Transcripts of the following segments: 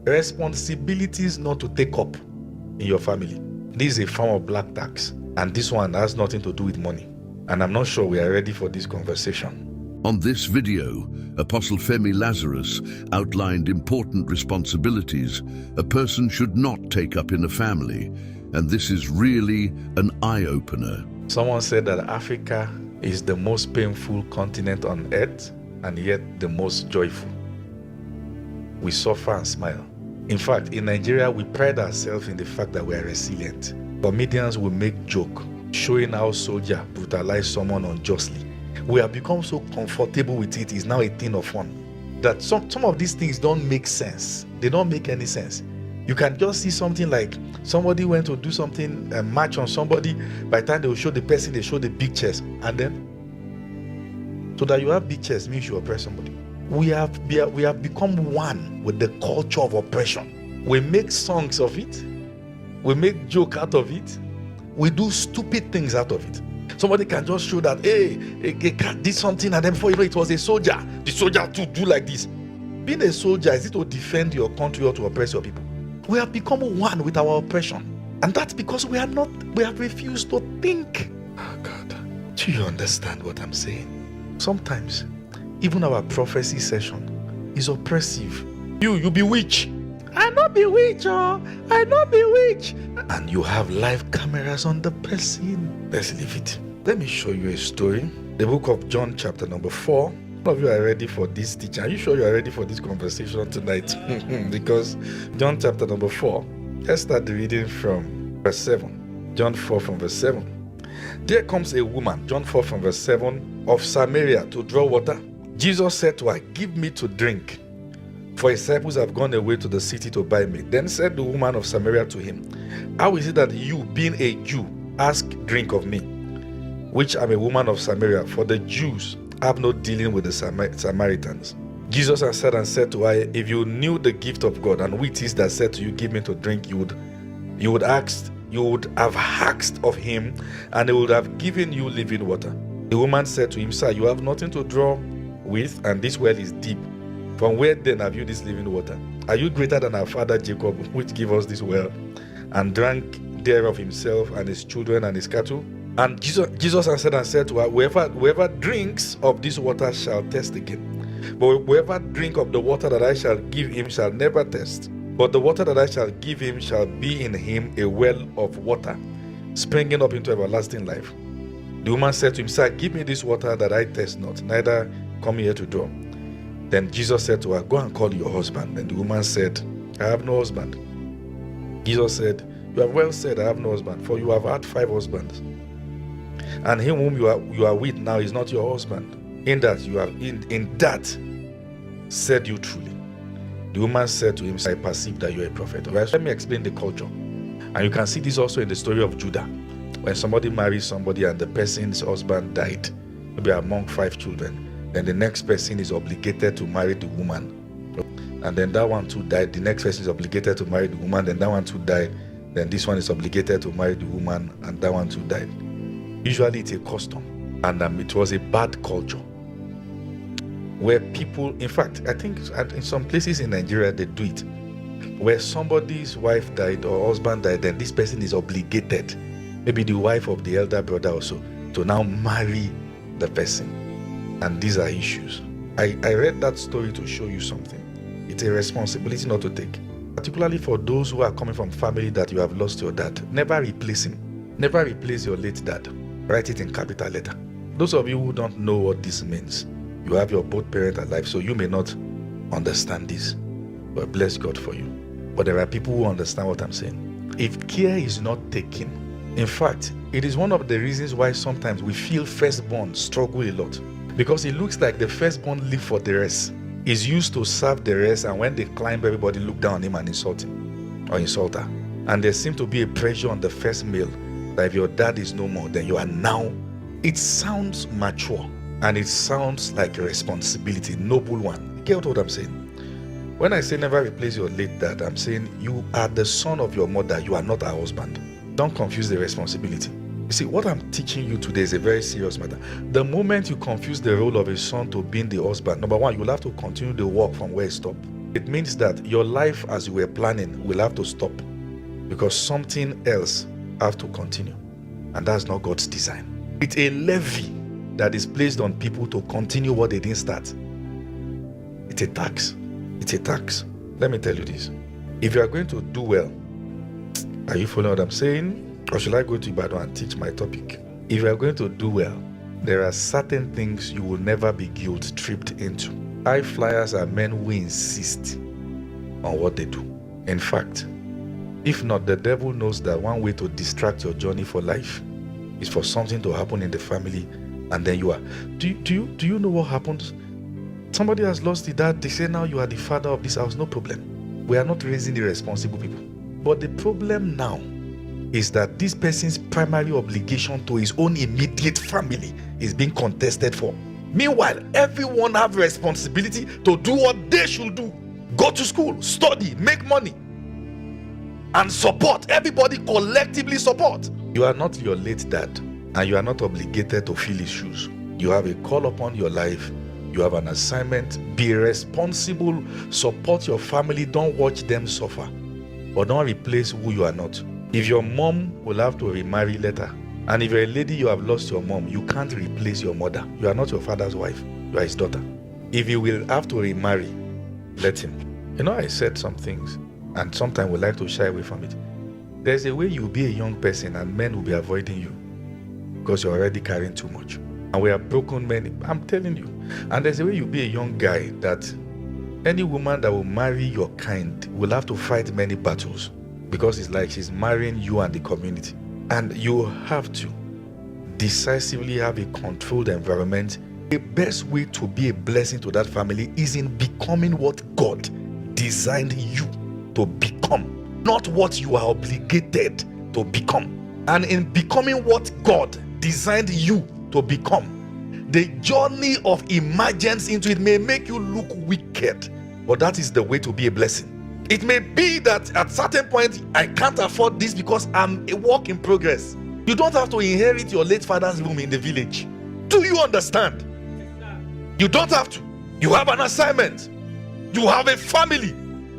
responsibilities not to take up in your family. This is a form of black tax, and this one has nothing to do with money. And I'm not sure we are ready for this conversation. On this video, Apostle Femi Lazarus outlined important responsibilities a person should not take up in a family, and this is really an eye-opener. Someone said that Africa is the most painful continent on earth and yet the most joyful. We suffer and smile. In fact, in Nigeria, we pride ourselves in the fact that we are resilient. Comedians will make joke showing how soldier brutalized someone unjustly. We have become so comfortable with it. It's now a thing of fun. That some of these things don't make sense. They don't make any sense. You can just see something like somebody went to do something, a match on somebody. By the time they will show the person, they show the big chest. And then, so that you have big chest means you oppress somebody. We have become one with the culture of oppression. We make songs of it. We make joke out of it. We do stupid things out of it. Somebody can just show that, hey, a cat did something, and then before you know it was a soldier. The soldier to do like this. Being a soldier, is it to defend your country or to oppress your people? We have become one with our oppression. And that's because we have refused to think. Oh God, do you understand what I'm saying? Sometimes, even our prophecy session is oppressive. You bewitch. I not bewitch, oh, I not bewitch. And you have live cameras on the person. Let's leave it. Let me show you a story. The book of John chapter number 4. All of you are ready for this teaching. Are you sure you are ready for this conversation tonight? Because John chapter number 4. Let's start the reading from verse 7. John 4 from verse 7. There comes a woman, John 4 from verse 7, of Samaria to draw water. Jesus said to her, give me to drink, for his disciples have gone away to the city to buy meat. Then said the woman of Samaria to him, how is it that you, being a Jew, ask drink of me, which am a woman of Samaria? For the Jews have no dealing with the Samaritans. Jesus answered and said to her, if you knew the gift of God, and who it is that said to you, give me to drink, you would have asked of him, and he would have given you living water. The woman said to him, sir, you have nothing to draw with, and this well is deep. From where then have you this living water? Are you greater than our father Jacob, which gave us this well, and drank thereof himself and his children and his cattle? And Jesus answered and said to her, whoever drinks of this water shall thirst again. But whoever drink of the water that I shall give him shall never thirst. But the water that I shall give him shall be in him a well of water, springing up into everlasting life. The woman said to him, sir, give me this water that I thirst not, neither come here to draw. Then Jesus said to her, go and call your husband. And the woman said, I have no husband. Jesus said, you have well said, I have no husband, for you have had 5 husbands. And him whom you are with now is not your husband. In that said you truly. The woman said to him, I perceive that you are a prophet. Right? Let me explain the culture. And you can see this also in the story of Judah. When somebody marries somebody and the person's husband died, maybe among 5 children, then the next person is obligated to marry the woman. And then that one too died. The next person is obligated to marry the woman. Then that one too died. Then this one is obligated to marry the woman. And that one too died. Usually it's a custom. And it was a bad culture. Where people, in fact, I think in some places in Nigeria, they do it. Where somebody's wife died or husband died, then this person is obligated, maybe the wife of the elder brother also, to now marry the person. And these are issues. I read that story to show you something. It's a responsibility not to take. Particularly for those who are coming from family that you have lost your dad. Never replace him. Never replace your late dad. Write it in capital letter. Those of you who don't know what this means, you have your both parents alive, so you may not understand this. But bless God for you. But there are people who understand what I'm saying. If care is not taken, in fact, it is one of the reasons why sometimes we feel firstborn struggle a lot. Because it looks like the firstborn live for the rest. He's used to serve the rest, and when they climb, everybody look down on him and insult him or insult her. And there seems to be a pressure on the first male that if your dad is no more, then you are now. It sounds mature and it sounds like a responsibility, noble one. You get what I'm saying? When I say never replace your late dad, I'm saying you are the son of your mother, you are not her husband. Don't confuse the responsibility. You see, what I'm teaching you today is a very serious matter. The moment you confuse the role of a son to being the husband, number one, you'll have to continue the work from where it stopped. It means that your life as you were planning will have to stop because something else have to continue. And that's not God's design. It's a levy that is placed on people to continue what they didn't start. It's a tax. It's a tax. Let me tell you this. If you are going to do well, are you following what I'm saying? Or should I go to Ibadan and teach my topic? If you are going to do well, there are certain things you will never be guilt-tripped into. High flyers are men who insist on what they do. In fact, if not, the devil knows that one way to distract your journey for life is for something to happen in the family, and then you are. Do you know what happens? Somebody has lost the dad. They say now you are the father of this house. No problem. We are not raising irresponsible people. But the problem now is that this person's primary obligation to his own immediate family is being contested for. Meanwhile, everyone have responsibility to do what they should do. Go to school, study, make money, and support. Everybody collectively support. You are not your late dad, and you are not obligated to fill his shoes. You have a call upon your life. You have an assignment. Be responsible. Support your family. Don't watch them suffer. But don't replace who you are not. If your mom will have to remarry later, and if you're a lady, you have lost your mom, you can't replace your mother. You are not your father's wife. You are his daughter. If you will have to remarry, let him. You know, I said some things, and sometimes we like to shy away from it. There's a way you'll be a young person and men will be avoiding you because you're already carrying too much. And we are broken men, I'm telling you. And there's a way you'll be a young guy that any woman that will marry your kind will have to fight many battles because it's like she's marrying you and the community. And you have to decisively have a controlled environment. The best way to be a blessing to that family is in becoming what God designed you to become, not what you are obligated to become. And in becoming what God designed you to become, the journey of emergence into it may make you look wicked, but that is the way to be a blessing. It may be that at certain point, I can't afford this because I'm a work in progress. You don't have to inherit your late father's room in the village. Do you understand? You don't have to. You have an assignment. You have a family.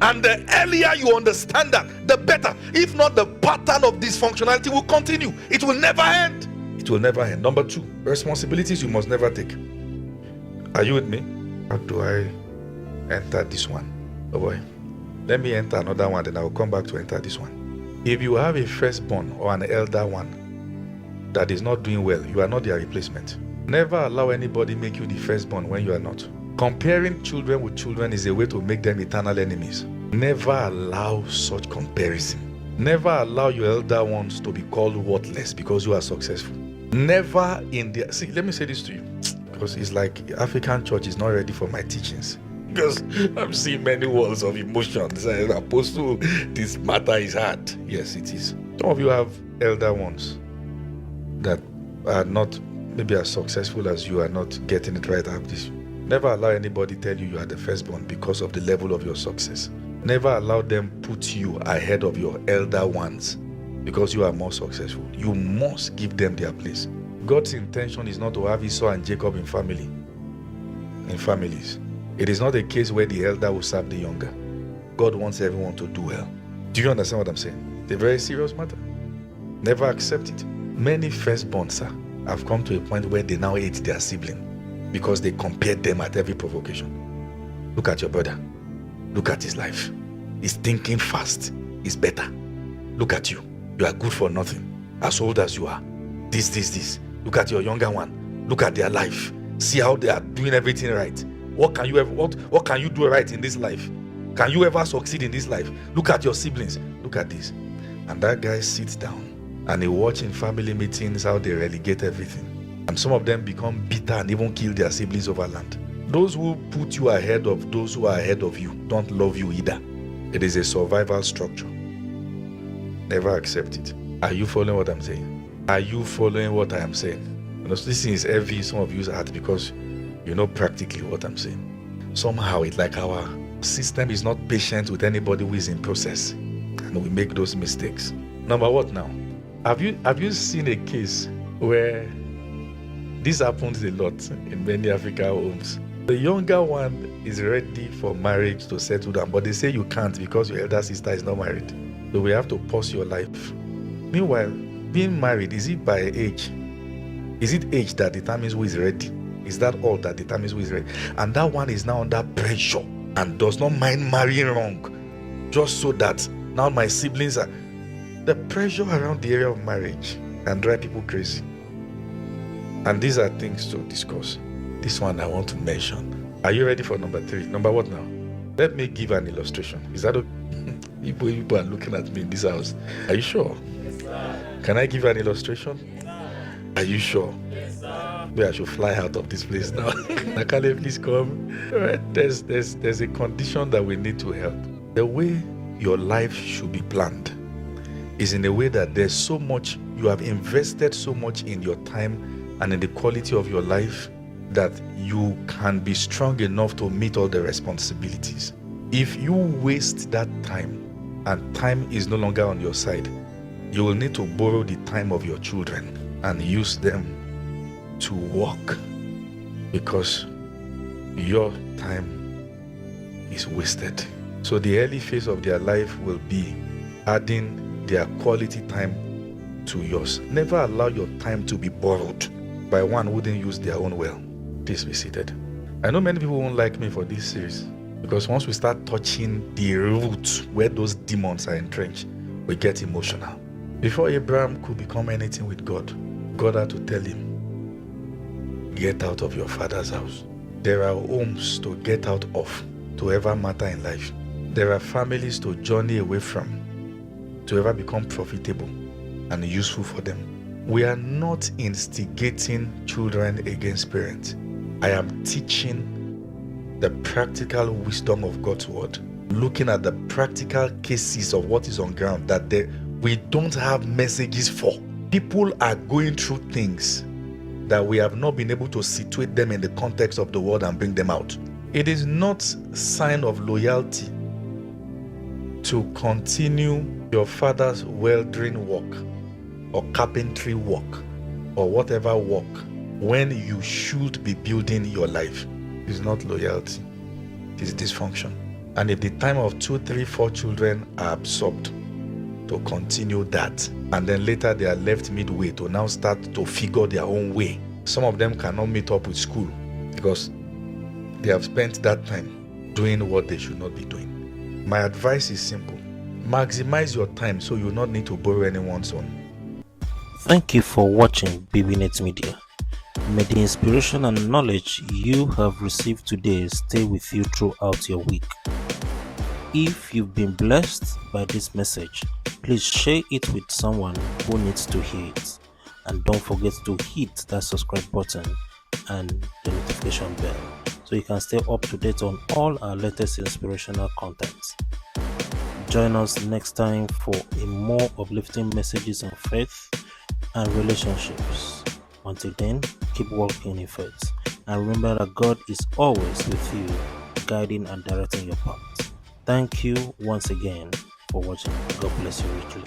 And the earlier you understand that, the better. If not, the pattern of dysfunctionality will continue. It will never end. It will never end. Number 2, responsibilities you must never take. Are you with me? How do I enter this one? Oh boy. Let me enter another one, then I will come back to enter this one. If you have a firstborn or an elder one that is not doing well, you are not their replacement. Never allow anybody make you the firstborn when you are not. Comparing children with children is a way to make them eternal enemies. Never allow such comparison. Never allow your elder ones to be called worthless because you are successful. Never in the... See, let me say this to you, because it's like African church is not ready for my teachings. Because I'm seeing many walls of emotions. Apostle, this matter is hard. Yes, it is. Some of you have elder ones that are not maybe as successful as you, are not getting it right after this. Never allow anybody tell you are the firstborn because of the level of your success. Never allow them put you ahead of your elder ones because you are more successful. You must give them their place. God's intention is not to have Esau and Jacob in families. It is not a case where the elder will serve the younger. God wants everyone to do well. Do you understand what I'm saying? It's a very serious matter. Never accept it. Many firstborns, sir, have come to a point where they now hate their sibling because they compare them at every provocation. Look at your brother. Look at his life. He's thinking fast. He's better. Look at you. You are good for nothing. As old as you are. This. Look at your younger one. Look at their life. See how they are doing everything right. What can you do right in this life? Can you ever succeed in this life? Look at your siblings. Look at this. And that guy sits down and he watches in family meetings how they relegate everything. And some of them become bitter and even kill their siblings over land. Those who put you ahead of those who are ahead of you don't love you either. It is a survival structure. Never accept it. Are you following what I'm saying? Are you following what I am saying? You know, this thing is heavy, some of you's heart, because you know practically what I'm saying. Somehow it's like our system is not patient with anybody who is in process, and we make those mistakes. Number what now? Have you seen a case where this happens a lot in many African homes, The younger one is ready for marriage to settle down, but they say you can't because your elder sister is not married. So we have to pause your life. Meanwhile, being married, is it by age? Is it age that determines who is ready? Is that all that determines who is ready? And that one is now under pressure and does not mind marrying wrong, just so that now my siblings are... The pressure around the area of marriage can drive people crazy. And these are things to discuss. This one I want to mention. Are you ready for number 3? Number what now? Let me give an illustration. Is that okay? People are looking at me in this house. Are you sure? Yes, sir. Can I give an illustration? Yes, sir. Are you sure? Yes, sir. Maybe I should fly out of this place now. Nakale, please come. All right. There's a condition that we need to help. The way your life should be planned is in a way that there's so much, you have invested so much in your time and in the quality of your life that you can be strong enough to meet all the responsibilities. If you waste that time and time is no longer on your side, you will need to borrow the time of your children and use them to work, because your time is wasted. So the early phase of their life will be adding their quality time to yours. Never allow your time to be borrowed by one who didn't use their own well. Please be seated. I know many people won't like me for this series, because once we start touching the root where those demons are entrenched, we get emotional. Before Abraham could become anything with God, God had to tell him, get out of your father's house. There are homes to get out of to ever matter in life. There are families to journey away from to ever become profitable and useful for them. We are not instigating children against parents. I am teaching the practical wisdom of God's word, looking at the practical cases of what is on ground that we don't have messages for. People are going through things that we have not been able to situate them in the context of the world and bring them out. It is not a sign of loyalty to continue your father's welding work or carpentry work or whatever work when you should be building your life. It's not loyalty, it's dysfunction. And if the time of 2, 3, 4 children are absorbed to continue that, and then later they are left midway to now start to figure their own way, some of them cannot meet up with school because they have spent that time doing what they should not be doing. My advice is simple. Maximize your time so you will not need to borrow anyone's own. Thank you for watching BBNet Media. May the inspiration and knowledge you have received today stay with you throughout your week. If you've been blessed by this message, please share it with someone who needs to hear it. And don't forget to hit that subscribe button and the notification bell so you can stay up to date on all our latest inspirational content. Join us next time for a more uplifting messages on faith and relationships. Until then, keep walking in faith and remember that God is always with you, guiding and directing your path. Thank you once again for watching. God bless you richly.